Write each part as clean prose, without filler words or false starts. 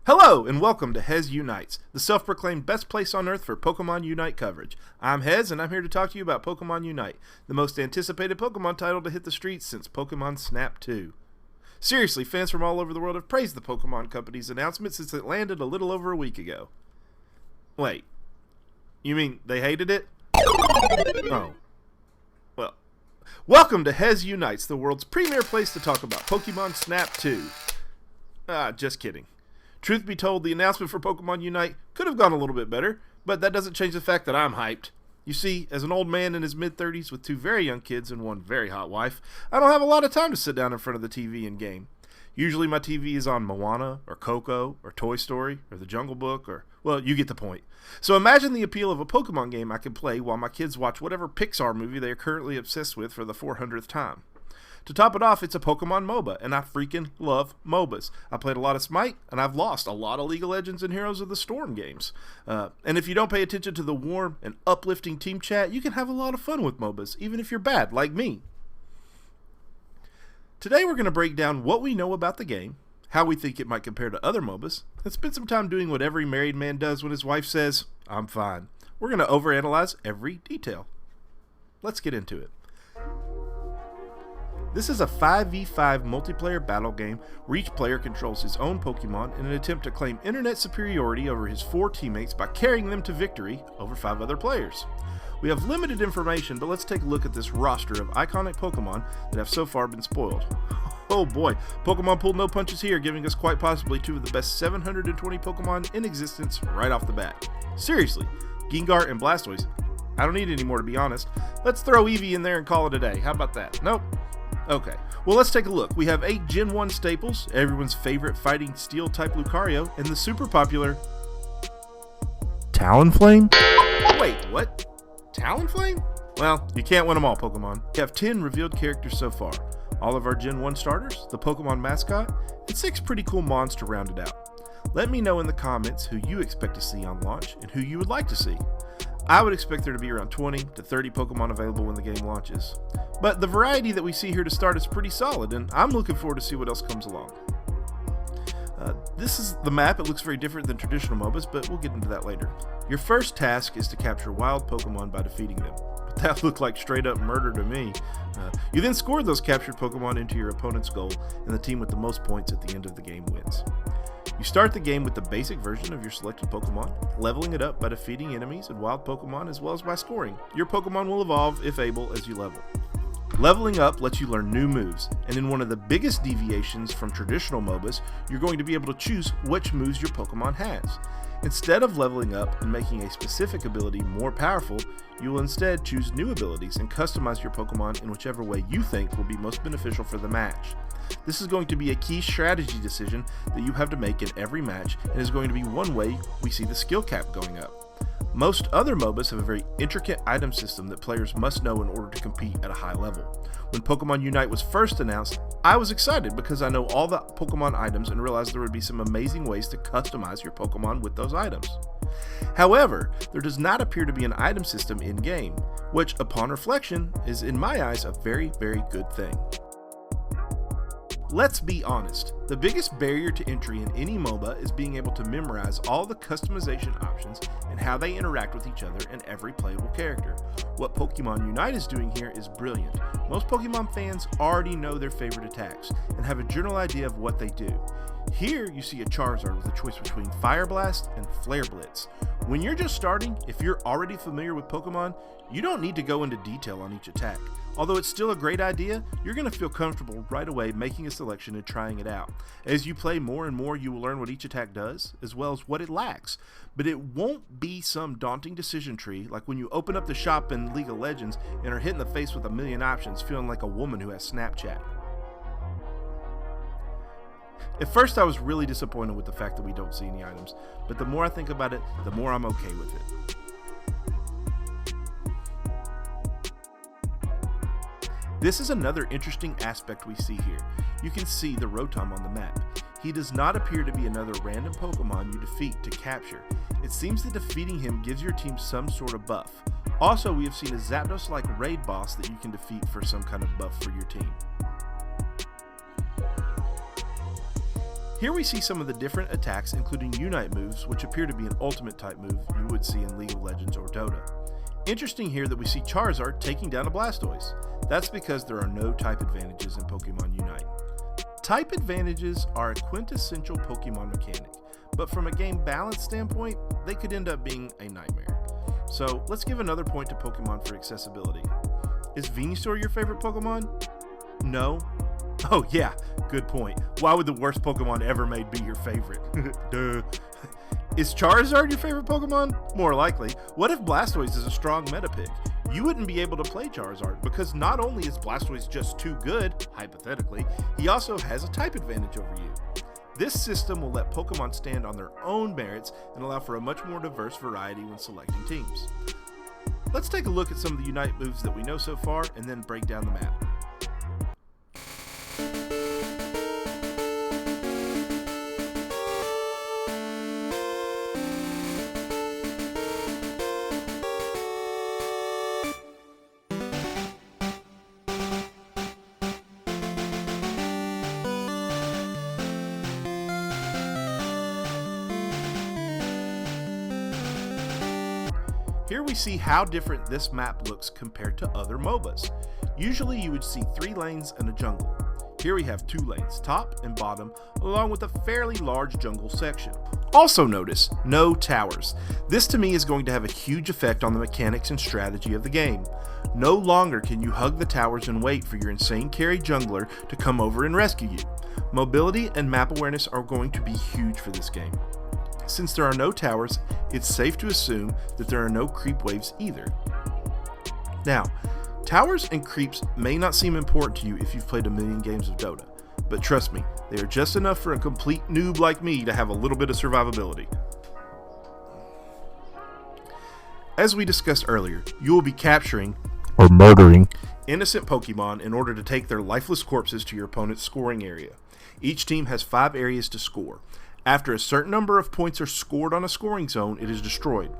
Hello, and welcome to Hez Unites, the self-proclaimed best place on earth for Pokemon Unite coverage. I'm Hez, and I'm here to talk to you about Pokemon Unite, the most anticipated Pokemon title to hit the streets since Pokemon Snap 2. Seriously, fans from all over the world have praised the Pokemon Company's announcement since it landed a little over a week ago. Wait, you mean they hated it? Oh. Well, welcome to Hez Unites, the world's premier place to talk about Pokemon Snap 2. Just kidding. Truth be told, the announcement for Pokemon Unite could have gone a little bit better, but that doesn't change the fact that I'm hyped. You see, as an old man in his mid-30s with two very young kids and one very hot wife, I don't have a lot of time to sit down in front of the TV and game. Usually my TV is on Moana, or Coco, or Toy Story, or The Jungle Book, or, well, you get the point. So imagine the appeal of a Pokemon game I can play while my kids watch whatever Pixar movie they are currently obsessed with for the 400th time. To top it off, it's a Pokemon MOBA, and I freaking love MOBAs. I played a lot of Smite, and I've lost a lot of League of Legends and Heroes of the Storm games. And if you don't pay attention to the warm and uplifting team chat, you can have a lot of fun with MOBAs, even if you're bad, like me. Today we're going to break down what we know about the game, how we think it might compare to other MOBAs, and spend some time doing what every married man does when his wife says, "I'm fine." We're going to overanalyze every detail. Let's get into it. This is a 5v5 multiplayer battle game where each player controls his own Pokemon in an attempt to claim internet superiority over his 4 teammates by carrying them to victory over 5 other players. We have limited information, but let's take a look at this roster of iconic Pokemon that have so far been spoiled. Oh boy, Pokemon pulled no punches here, giving us quite possibly 2 of the best 720 Pokemon in existence right off the bat. Seriously, Gengar and Blastoise. I don't need any more, to be honest. Let's throw Eevee in there and call it a day. How about that? Nope. Okay, well, let's take a look. We have 8 Gen 1 staples, everyone's favorite fighting steel-type Lucario, and the super popular Talonflame? Wait, what? Talonflame? Well, you can't win them all, Pokemon. We have 10 revealed characters so far. All of our Gen 1 starters, the Pokemon mascot, and 6 pretty cool mons to round it out. Let me know in the comments who you expect to see on launch and who you would like to see. I would expect there to be around 20 to 30 Pokemon available when the game launches. But the variety that we see here to start is pretty solid, and I'm looking forward to see what else comes along. This is the map. It looks very different than traditional MOBAs, but we'll get into that later. Your first task is to capture wild Pokemon by defeating them. But that looked like straight up murder to me. You then score those captured Pokemon into your opponent's goal, and the team with the most points at the end of the game wins. You start the game with the basic version of your selected Pokemon, leveling it up by defeating enemies and wild Pokemon as well as by scoring. Your Pokemon will evolve, if able, as you level. Leveling up lets you learn new moves, and in one of the biggest deviations from traditional MOBAs, you're going to be able to choose which moves your Pokemon has. Instead of leveling up and making a specific ability more powerful, you will instead choose new abilities and customize your Pokemon in whichever way you think will be most beneficial for the match. This is going to be a key strategy decision that you have to make in every match, and is going to be one way we see the skill cap going up. Most other MOBAs have a very intricate item system that players must know in order to compete at a high level. When Pokemon Unite was first announced, I was excited because I know all the Pokemon items and realized there would be some amazing ways to customize your Pokemon with those items. However, there does not appear to be an item system in-game, which, upon reflection, is in my eyes a very, very good thing. Let's be honest, the biggest barrier to entry in any MOBA is being able to memorize all the customization options and how they interact with each other and every playable character. What Pokemon Unite is doing here is brilliant. Most Pokemon fans already know their favorite attacks and have a general idea of what they do. Here you see a Charizard with a choice between Fire Blast and Flare Blitz. When you're just starting, if you're already familiar with Pokemon, you don't need to go into detail on each attack. Although it's still a great idea, you're going to feel comfortable right away making a selection and trying it out. As you play more and more, you will learn what each attack does, as well as what it lacks. But it won't be some daunting decision tree like when you open up the shop in League of Legends and are hit in the face with a million options, feeling like a woman who has Snapchat. At first I was really disappointed with the fact that we don't see any items, but the more I think about it, the more I'm okay with it. This is another interesting aspect we see here. You can see the Rotom on the map. He does not appear to be another random Pokemon you defeat to capture. It seems that defeating him gives your team some sort of buff. Also, we have seen a Zapdos-like raid boss that you can defeat for some kind of buff for your team. Here we see some of the different attacks, including Unite moves, which appear to be an ultimate type move you would see in League of Legends or Dota. Interesting here that we see Charizard taking down a Blastoise. That's because there are no type advantages in Pokemon Unite. Type advantages are a quintessential Pokemon mechanic, but from a game balance standpoint, they could end up being a nightmare. So let's give another point to Pokemon for accessibility. Is Venusaur your favorite Pokemon? No? Oh yeah, good point. Why would the worst Pokemon ever made be your favorite? Duh. Is Charizard your favorite Pokemon? More likely. What if Blastoise is a strong meta pick? You wouldn't be able to play Charizard because not only is Blastoise just too good, hypothetically, he also has a type advantage over you. This system will let Pokemon stand on their own merits and allow for a much more diverse variety when selecting teams. Let's take a look at some of the Unite moves that we know so far and then break down the map. Here we see how different this map looks compared to other MOBAs. Usually you would see 3 lanes and a jungle. Here we have 2 lanes, top and bottom, along with a fairly large jungle section. Also notice, no towers. This to me is going to have a huge effect on the mechanics and strategy of the game. No longer can you hug the towers and wait for your insane carry jungler to come over and rescue you. Mobility and map awareness are going to be huge for this game. Since there are no towers, it's safe to assume that there are no creep waves either. Now, towers and creeps may not seem important to you if you've played a million games of Dota, but trust me, they are just enough for a complete noob like me to have a little bit of survivability. As we discussed earlier, you will be capturing or murdering innocent Pokemon in order to take their lifeless corpses to your opponent's scoring area. Each team has 5 areas to score. After a certain number of points are scored on a scoring zone, it is destroyed.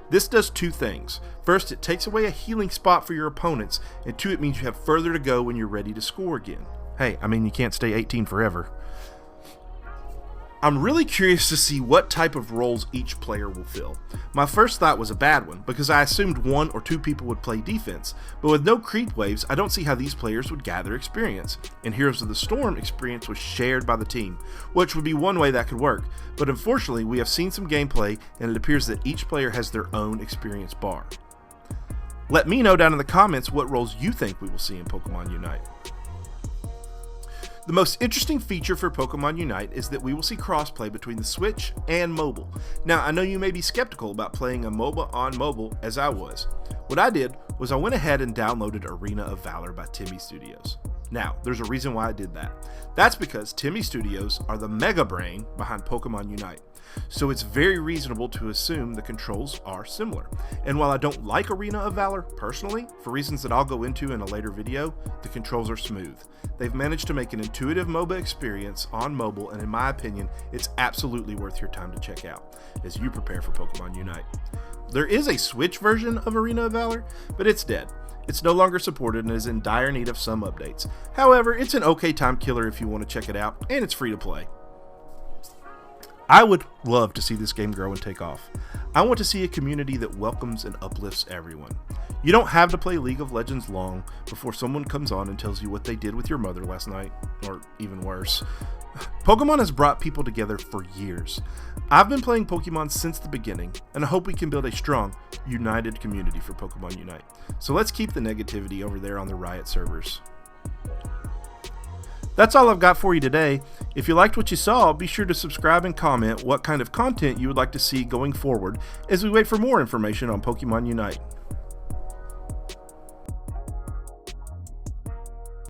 This does 2 things. First, it takes away a healing spot for your opponents, and 2, it means you have further to go when you're ready to score again. Hey, I mean, you can't stay 18 forever. I'm really curious to see what type of roles each player will fill. My first thought was a bad one, because I assumed 1 or 2 people would play defense, but with no creep waves, I don't see how these players would gather experience. In Heroes of the Storm, experience was shared by the team, which would be one way that could work, but unfortunately we have seen some gameplay and it appears that each player has their own experience bar. Let me know down in the comments what roles you think we will see in Pokemon Unite. The most interesting feature for Pokemon Unite is that we will see crossplay between the Switch and mobile. Now, I know you may be skeptical about playing a MOBA on mobile, as I was. What I did was I went ahead and downloaded Arena of Valor by TiMi Studios. Now, there's a reason why I did that. That's because TiMi Studios are the mega brain behind Pokemon Unite. So it's very reasonable to assume the controls are similar. And while I don't like Arena of Valor personally, for reasons that I'll go into in a later video, the controls are smooth. They've managed to make an intuitive MOBA experience on mobile, and in my opinion, it's absolutely worth your time to check out as you prepare for Pokemon Unite. There is a Switch version of Arena of Valor, but it's dead. It's no longer supported and is in dire need of some updates. However, it's an okay time killer if you want to check it out, and it's free to play. I would love to see this game grow and take off. I want to see a community that welcomes and uplifts everyone. You don't have to play League of Legends long before someone comes on and tells you what they did with your mother last night, or even worse. Pokemon has brought people together for years. I've been playing Pokemon since the beginning, and I hope we can build a strong, united community for Pokemon Unite. So let's keep the negativity over there on the Riot servers. That's all I've got for you today. If you liked what you saw, be sure to subscribe and comment what kind of content you would like to see going forward as we wait for more information on Pokemon Unite.